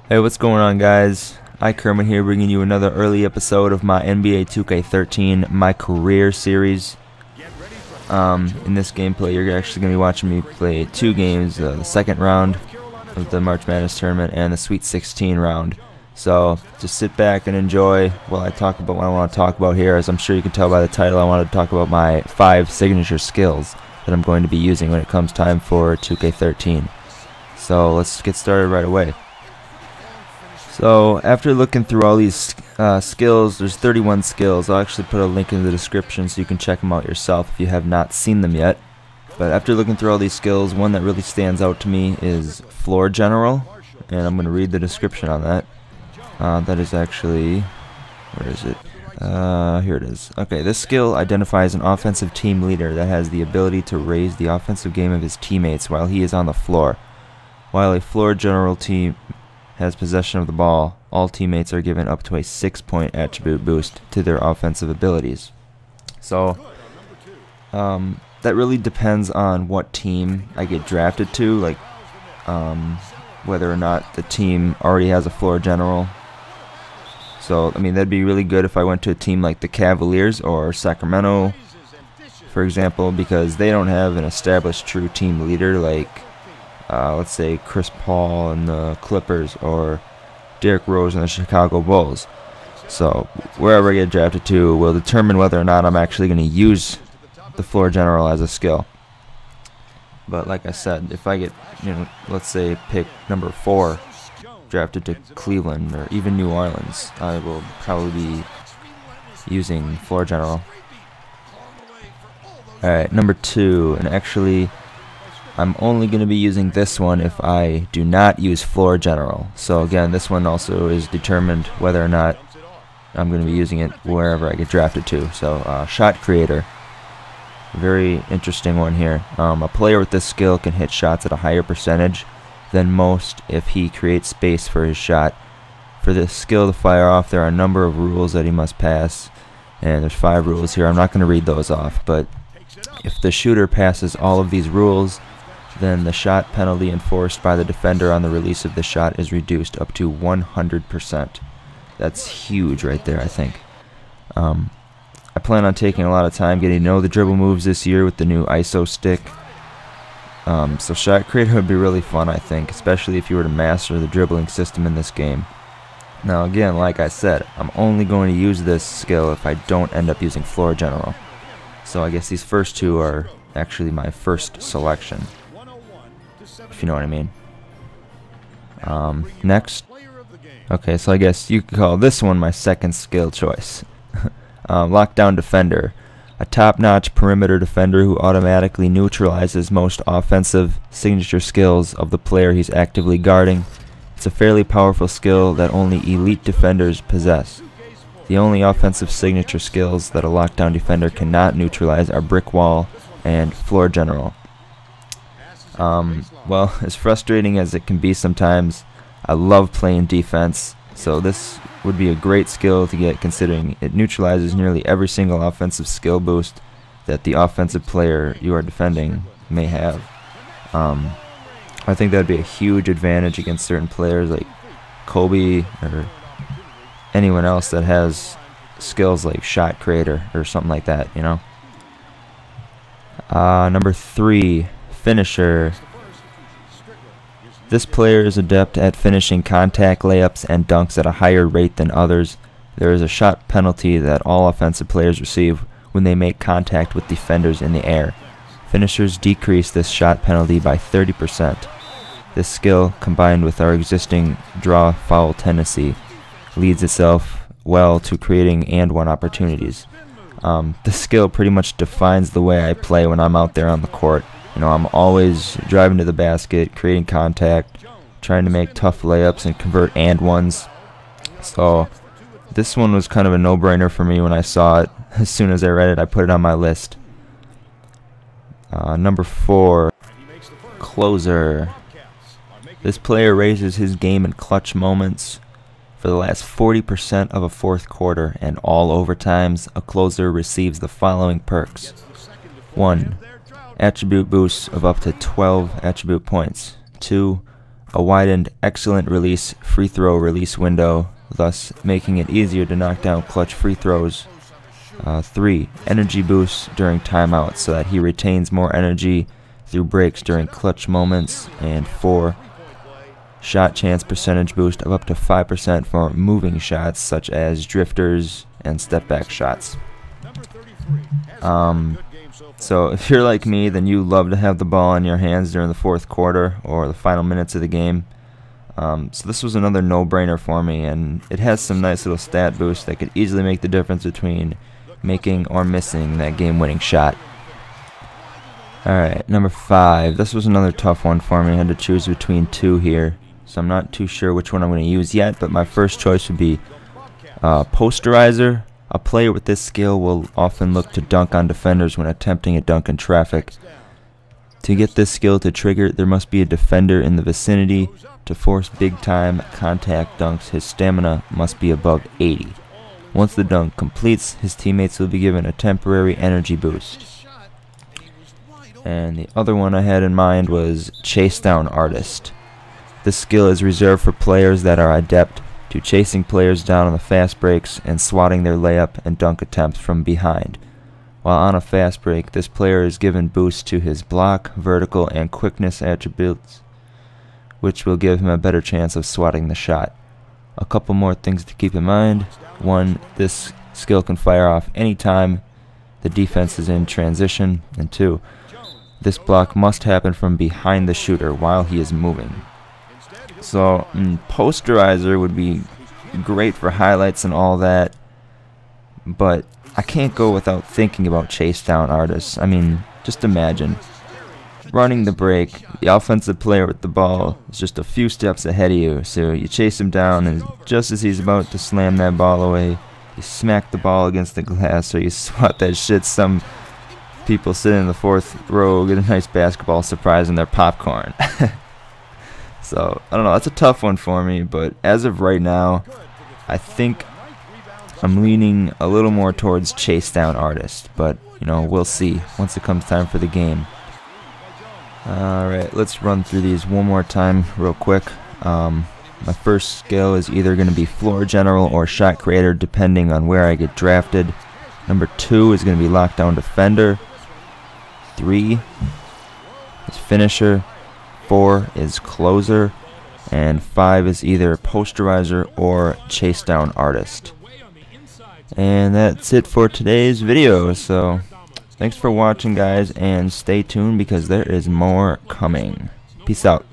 Hey, what's going on, guys? iCirmit here, bringing you another early episode of my NBA 2K13 My Career series. In this gameplay, you're actually going to be watching me play two games, the second round of the March Madness tournament and the Sweet 16 round. So just sit back and enjoy while I talk about what I want to talk about here. As I'm sure you can tell by the title, I want to talk about my 5 signature skills that I'm going to be using when it comes time for 2K13. So let's get started right away. So after looking through all these skills, there's 31 skills. I'll actually put a link in the description so you can check them out yourself if you have not seen them yet. But after looking through all these skills, one that really stands out to me is Floor General, and I'm going to read the description on that. That is actually, where is it? Here it is. Okay, this skill identifies an offensive team leader that has the ability to raise the offensive game of his teammates while he is on the floor. While a Floor General team has possession of the ball, all teammates are given up to a 6-point attribute boost to their offensive abilities. So that really depends on what team I get drafted to, like whether or not the team already has a Floor General. So I mean, that'd be really good if I went to a team like the Cavaliers or Sacramento, for example, because they don't have an established true team leader like let's say Chris Paul and the Clippers or Derrick Rose and the Chicago Bulls. So wherever I get drafted to will determine whether or not I'm actually going to use the Floor General as a skill. But like I said, if I get, let's say pick number 4, drafted to Cleveland or even New Orleans, I will probably be using Floor General. Alright, number 2, and actually I'm only going to be using this one if I do not use Floor General. So again, this one also is determined whether or not I'm going to be using it wherever I get drafted to. So Shot Creator, very interesting one here. A player with this skill can hit shots at a higher percentage than most if he creates space for his shot. For this skill to fire off, there are a number of rules that he must pass, and there's 5 rules here. I'm not going to read those off, but if the shooter passes all of these rules, then the shot penalty enforced by the defender on the release of the shot is reduced up to 100%. That's huge right there, I think. I plan on taking a lot of time getting to know the dribble moves this year with the new ISO stick. So Shot Creator would be really fun, I think, especially if you were to master the dribbling system in this game. Now again, like I said, I'm only going to use this skill if I don't end up using Floor General. So I guess these first 2 are actually my first selection, if you know what I mean. Next, okay, so I guess you could call this one my second skill choice. Lockdown Defender, a top-notch perimeter defender who automatically neutralizes most offensive signature skills of the player he's actively guarding. It's a fairly powerful skill that only elite defenders possess. The only offensive signature skills that a lockdown defender cannot neutralize are Brick Wall and Floor General. Well, as frustrating as it can be sometimes, I love playing defense, so this would be a great skill to get, considering it neutralizes nearly every single offensive skill boost that the offensive player you are defending may have. I think that would be a huge advantage against certain players like Kobe or anyone else that has skills like Shot Creator or something like that, Number 3, Finisher. This player is adept at finishing contact layups and dunks at a higher rate than others. There is a shot penalty that all offensive players receive when they make contact with defenders in the air. Finishers decrease this shot penalty by 30%. This skill, combined with our existing draw foul tendency, leads itself well to creating and-one opportunities. This skill pretty much defines the way I play when I'm out there on the court. I'm always driving to the basket, creating contact, trying to make tough layups and convert and-ones. So this one was kind of a no-brainer for me when I saw it. As soon as I read it, I put it on my list. Number 4, Closer. This player raises his game in clutch moments. For the last 40% of a fourth quarter and all overtimes, a closer receives the following perks. 1. Attribute boosts of up to 12 attribute points. 2. a widened excellent release free throw release window, thus making it easier to knock down clutch free throws. 3. Energy boost during timeouts so that he retains more energy through breaks during clutch moments. And 4. Shot chance percentage boost of up to 5% for moving shots such as drifters and step back shots. So if you're like me, then you love to have the ball in your hands during the fourth quarter or the final minutes of the game. So this was another no-brainer for me, and it has some nice little stat boosts that could easily make the difference between making or missing that game-winning shot. Alright, number 5. This was another tough one for me. I had to choose between 2 here, so I'm not too sure which one I'm going to use yet, but my first choice would be Posterizer. A player with this skill will often look to dunk on defenders when attempting a dunk in traffic. To get this skill to trigger, there must be a defender in the vicinity. To force big-time contact dunks, his stamina must be above 80. Once the dunk completes, his teammates will be given a temporary energy boost. And the other one I had in mind was Chase Down Artist. This skill is reserved for players that are adept to chasing players down on the fast breaks and swatting their layup and dunk attempts from behind. While on a fast break, this player is given boosts to his block, vertical, and quickness attributes, which will give him a better chance of swatting the shot. A couple more things to keep in mind. 1. This skill can fire off anytime the defense is in transition. And 2. This block must happen from behind the shooter while he is moving. So Posterizer would be great for highlights and all that, but I can't go without thinking about Chase Down Artists. I mean, just imagine running the break, the offensive player with the ball is just a few steps ahead of you, so you chase him down, and just as he's about to slam that ball away, you smack the ball against the glass, or you swat that shit. Some people sitting in the fourth row get a nice basketball surprise in their popcorn. So, I don't know, that's a tough one for me, but as of right now, I think I'm leaning a little more towards Chase Down Artist, but, you know, we'll see once it comes time for the game. Alright, let's run through these one more time real quick. My first skill is either going to be Floor General or Shot Creator, depending on where I get drafted. Number 2 is going to be Lockdown Defender. 3 is Finisher. 4 is Closer, and 5 is either Posterizer or Chase Down Artist. And that's it for today's video, so thanks for watching, guys, and stay tuned because there is more coming. Peace out.